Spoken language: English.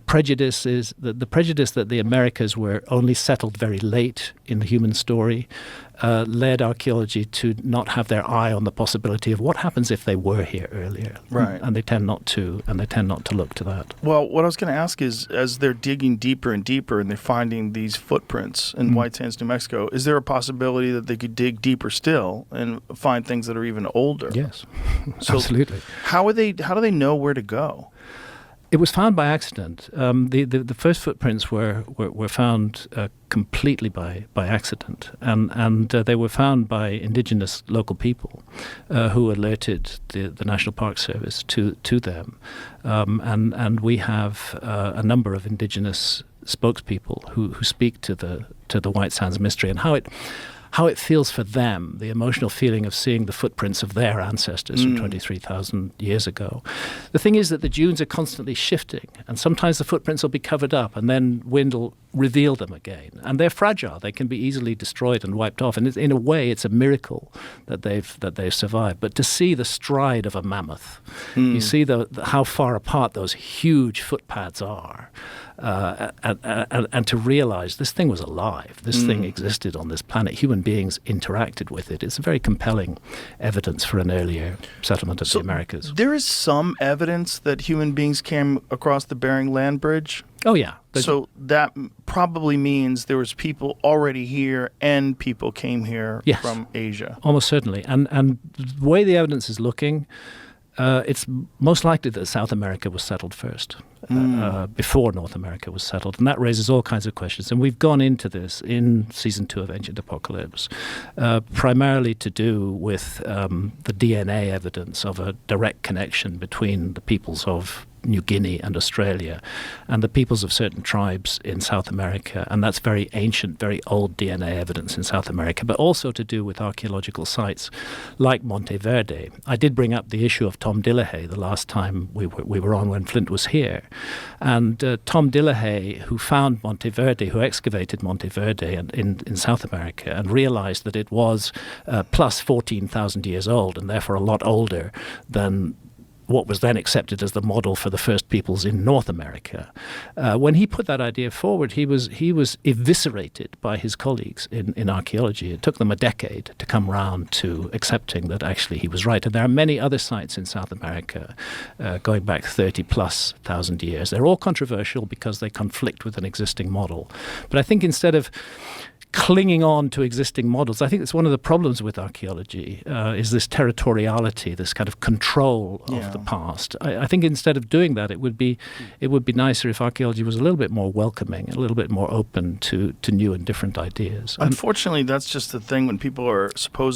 prejudice is the prejudice that the Americas were only settled very late in the human story led archaeology to not have their eye on the possibility of what happens if they were here earlier. Right. And they tend not to, look to that. Well, what I was going to ask is, as they're digging deeper and deeper and they're finding these footprints in White Sands, New Mexico, is there a possibility that they could dig deeper still and find things that are even older? Yes, So absolutely. How do they know where to go? It was found by accident. The first footprints were found completely by accident, and they were found by indigenous local people who alerted the National Park Service to them, and we have a number of indigenous spokespeople who speak to the White Sands mystery and how it feels for them, the emotional feeling of seeing the footprints of their ancestors from 23,000 years ago. The thing is that the dunes are constantly shifting, and sometimes the footprints will be covered up, and then wind will reveal them again. And they're fragile; they can be easily destroyed and wiped off. And in a way, it's a miracle that they've survived. But to see the stride of a mammoth, you see how far apart those huge footpads are. And to realize this thing was alive, this thing existed on this planet, human beings interacted with it. It's a very compelling evidence for an earlier settlement of the Americas. There is some evidence that human beings came across the Bering Land Bridge. Oh, yeah. So that probably means there was people already here and people came here from Asia. Almost certainly. And the way the evidence is looking, it's most likely that South America was settled first, before North America was settled. And that raises all kinds of questions. And we've gone into this in Season 2 of Ancient Apocalypse, primarily to do with the DNA evidence of a direct connection between the peoples of New Guinea and Australia and the peoples of certain tribes in South America. And that's very ancient, very old DNA evidence in South America, but also to do with archaeological sites like Monteverde. I did bring up the issue of Tom Dillahay the last time we were on when Flint was here. And Tom Dillahay, who found Monteverde, who excavated Monteverde in South America and realized that it was plus 14,000 years old and therefore a lot older than what was then accepted as the model for the first peoples in North America. When he put that idea forward, he was eviscerated by his colleagues in archaeology. It took them a decade to come round to accepting that actually he was right. And there are many other sites in South America going back 30+ thousand years. They're all controversial because they conflict with an existing model. But I think instead of clinging on to existing models, I think it's one of the problems with archaeology, is this territoriality, this kind of control of the past. I think instead of doing that, it would be nicer if archaeology was a little bit more welcoming, a little bit more open to new and different ideas. Unfortunately, that's just the thing when people are supposed